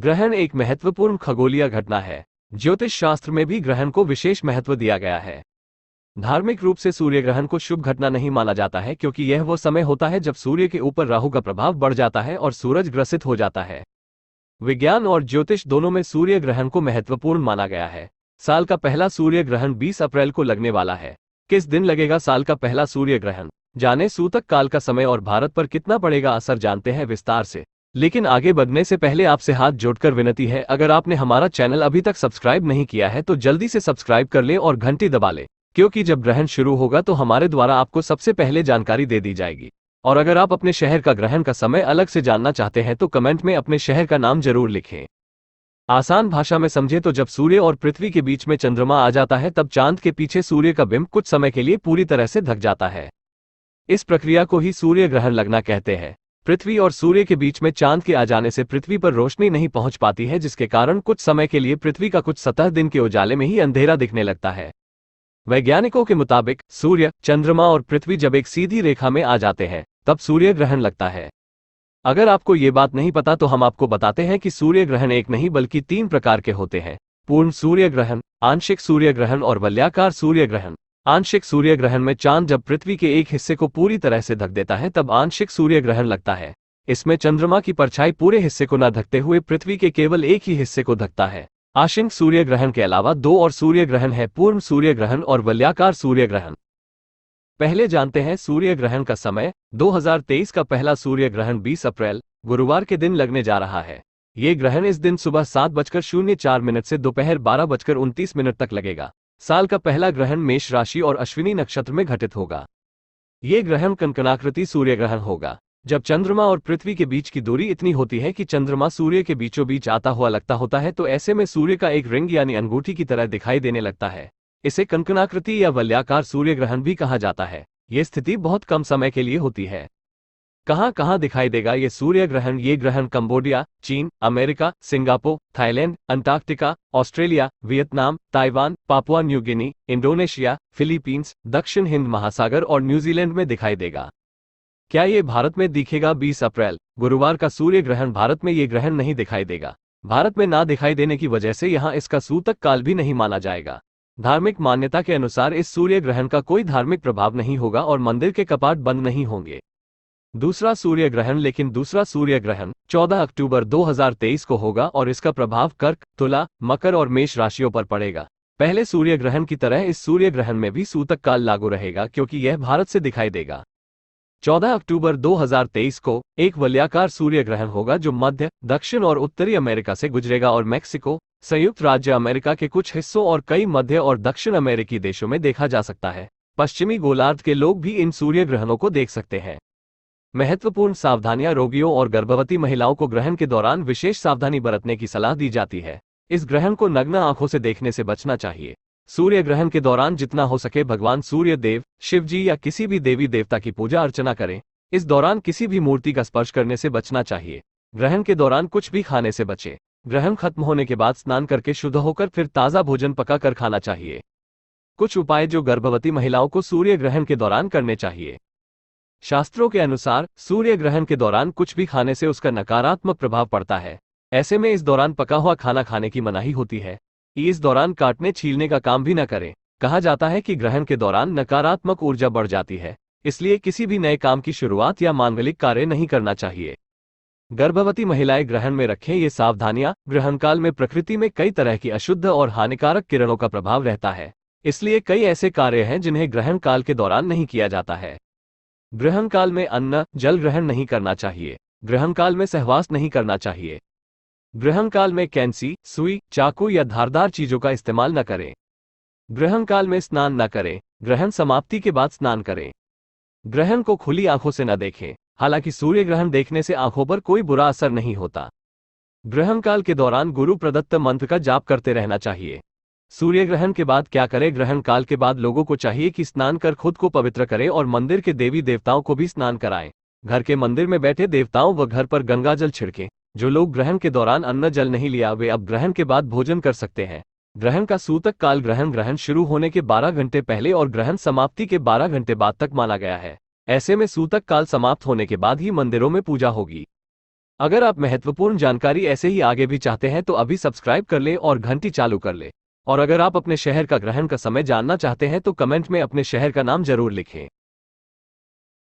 ग्रहण एक महत्वपूर्ण खगोलीय घटना है। ज्योतिष शास्त्र में भी ग्रहण को विशेष महत्व दिया गया है। धार्मिक रूप से सूर्य ग्रहण को शुभ घटना नहीं माना जाता है, क्योंकि यह वो समय होता है जब सूर्य के ऊपर राहु का प्रभाव बढ़ जाता है और सूरज ग्रसित हो जाता है। विज्ञान और ज्योतिष दोनों में सूर्य ग्रहण को महत्वपूर्ण माना गया है। साल का पहला सूर्य ग्रहण 20 अप्रैल को लगने वाला है। किस दिन लगेगा साल का पहला सूर्य ग्रहण? जाने सूतक काल का समय और भारत पर कितना पड़ेगा असर, जानते हैं विस्तार से। लेकिन आगे बढ़ने से पहले आपसे हाथ जोड़कर विनती है, अगर आपने हमारा चैनल अभी तक सब्सक्राइब नहीं किया है तो जल्दी से सब्सक्राइब कर ले और घंटी दबा ले, क्योंकि जब ग्रहण शुरू होगा तो हमारे द्वारा आपको सबसे पहले जानकारी दे दी जाएगी। और अगर आप अपने शहर का ग्रहण का समय अलग से जानना चाहते हैं तो कमेंट में अपने शहर का नाम जरूर लिखें। आसान भाषा में समझे तो जब सूर्य और पृथ्वी के बीच में चंद्रमा आ जाता है तब चांद के पीछे सूर्य का बिंब कुछ समय के लिए पूरी तरह से ढक जाता है। इस प्रक्रिया को ही सूर्य ग्रहण लगना कहते हैं। पृथ्वी और सूर्य के बीच में चांद के आ जाने से पृथ्वी पर रोशनी नहीं पहुंच पाती है, जिसके कारण कुछ समय के लिए पृथ्वी का कुछ सतह दिन के उजाले में ही अंधेरा दिखने लगता है। वैज्ञानिकों के मुताबिक सूर्य, चंद्रमा और पृथ्वी जब एक सीधी रेखा में आ जाते हैं तब सूर्य ग्रहण लगता है। अगर आपको ये बात नहीं पता तो हम आपको बताते हैं कि सूर्य ग्रहण एक नहीं बल्कि 3 प्रकार के होते हैं: पूर्ण सूर्य ग्रहण, आंशिक सूर्य ग्रहण और वलयाकार सूर्य ग्रहण। आंशिक सूर्य ग्रहण में चांद जब पृथ्वी के एक हिस्से को पूरी तरह से ढक देता है तब आंशिक सूर्य ग्रहण लगता है। इसमें चंद्रमा की परछाई पूरे हिस्से को न ढकते हुए पृथ्वी के केवल एक ही हिस्से को ढकता है। आंशिक सूर्य ग्रहण के अलावा 2 और सूर्य ग्रहण है: पूर्ण सूर्य ग्रहण और वलयाकार सूर्य ग्रहण। पहले जानते हैं सूर्य ग्रहण का समय। 2023 का पहला सूर्य ग्रहण 20 अप्रैल गुरुवार के दिन लगने जा रहा है। ये ग्रहण इस दिन सुबह 7:04 से दोपहर 12:29 तक लगेगा। साल का पहला ग्रहण मेष राशि और अश्विनी नक्षत्र में घटित होगा। ये ग्रहण कंकणाकृति सूर्य ग्रहण होगा, जब चंद्रमा और पृथ्वी के बीच की दूरी इतनी होती है कि चंद्रमा सूर्य के बीचों बीच आता हुआ लगता होता है, तो ऐसे में सूर्य का एक रिंग यानी अंगूठी की तरह दिखाई देने लगता है। इसे कंकणाकृति या वलयाकार सूर्य ग्रहण भी कहा जाता है। ये स्थिति बहुत कम समय के लिए होती है। कहां कहां दिखाई देगा ये सूर्य ग्रहण? ये ग्रहण कंबोडिया, चीन, America, Singapore, Thailand, Antarctica, Australia, Vietnam, Taiwan, Papua New Guinea, Indonesia, Philippines, दक्षिण हिंद महासागर और न्यूजीलैंड में दिखाई देगा। क्या ये भारत में दिखेगा? 20 अप्रैल गुरुवार का सूर्य ग्रहण भारत में ये ग्रहण नहीं दिखाई देगा। भारत में ना दिखाई देने की वजह से यहाँ इसका सूतक काल भी नहीं माना जाएगा। धार्मिक मान्यता के अनुसार इस सूर्य ग्रहण का कोई धार्मिक प्रभाव नहीं होगा और मंदिर के कपाट बंद नहीं होंगे। दूसरा सूर्य ग्रहण लेकिन दूसरा सूर्य ग्रहण 14 अक्टूबर 2023 को होगा और इसका प्रभाव कर्क, तुला, मकर और मेष राशियों पर पड़ेगा। पहले सूर्य ग्रहण की तरह इस सूर्य ग्रहण में भी सूतक काल लागू रहेगा, क्योंकि यह भारत से दिखाई देगा। 14 अक्टूबर 2023 को एक वलयाकार सूर्य ग्रहण होगा जो मध्य, दक्षिण और उत्तरी अमेरिका से गुजरेगा और मैक्सिको, संयुक्त राज्य अमेरिका के कुछ हिस्सों और कई मध्य और दक्षिण अमेरिकी देशों में देखा जा सकता है। पश्चिमी गोलार्ध के लोग भी इन सूर्य ग्रहणों को देख सकते हैं। महत्वपूर्ण सावधानियां: रोगियों और गर्भवती महिलाओं को ग्रहण के दौरान विशेष सावधानी बरतने की सलाह दी जाती है। इस ग्रहण को नग्न आंखों से देखने से बचना चाहिए। सूर्य ग्रहण के दौरान जितना हो सके भगवान सूर्य देव, शिव जी या किसी भी देवी देवता की पूजा अर्चना करें। इस दौरान किसी भी मूर्ति का स्पर्श करने से बचना चाहिए। ग्रहण के दौरान कुछ भी खाने से बचें। ग्रहण खत्म होने के बाद स्नान करके शुद्ध होकर फिर ताज़ा भोजन पका कर खाना चाहिए। कुछ उपाय जो गर्भवती महिलाओं को सूर्य ग्रहण के दौरान करने चाहिए। शास्त्रों के अनुसार सूर्य ग्रहण के दौरान कुछ भी खाने से उसका नकारात्मक प्रभाव पड़ता है। ऐसे में इस दौरान पका हुआ खाना खाने की मनाही होती है। इस दौरान काटने छीलने का काम भी न करें। कहा जाता है कि ग्रहण के दौरान नकारात्मक ऊर्जा बढ़ जाती है, इसलिए किसी भी नए काम की शुरुआत या मांगलिक कार्य नहीं करना चाहिए। गर्भवती महिलाएं ग्रहण में रखें ये सावधानियां। ग्रहण काल में प्रकृति में कई तरह की अशुद्ध और हानिकारक किरणों का प्रभाव रहता है, इसलिए कई ऐसे कार्य हैं जिन्हें ग्रहण काल के दौरान नहीं किया जाता है। ग्रहण काल में अन्न, जल ग्रहण नहीं करना चाहिए। ग्रहण काल में सहवास नहीं करना चाहिए। ग्रहण काल में कैंची, सुई, चाकू या धारदार चीजों का इस्तेमाल न करें। ग्रहण काल में स्नान न करें। ग्रहण समाप्ति के बाद स्नान करें। ग्रहण को खुली आंखों से न देखें। हालांकि सूर्य ग्रहण देखने से आंखों पर कोई बुरा असर नहीं होता। ग्रहण काल के दौरान गुरु प्रदत्त मंत्र का जाप करते रहना चाहिए। सूर्य ग्रहण के बाद क्या करें? ग्रहण काल के बाद लोगों को चाहिए कि स्नान कर खुद को पवित्र करें और मंदिर के देवी देवताओं को भी स्नान कराएं। घर के मंदिर में बैठे देवताओं व घर पर गंगा जल छिड़कें। जो लोग ग्रहण के दौरान अन्न जल नहीं लिया वे अब ग्रहण के बाद भोजन कर सकते हैं। ग्रहण का सूतक काल ग्रहण शुरू होने के 12 घंटे पहले और ग्रहण समाप्ति के 12 घंटे बाद तक माना गया है। ऐसे में सूतक काल समाप्त होने के बाद ही मंदिरों में पूजा होगी। अगर आप महत्वपूर्ण जानकारी ऐसे ही आगे भी चाहते हैं तो अभी सब्सक्राइब कर लें और घंटी चालू कर लें। और अगर आप अपने शहर का ग्रहण का समय जानना चाहते हैं तो कमेंट में अपने शहर का नाम जरूर लिखें।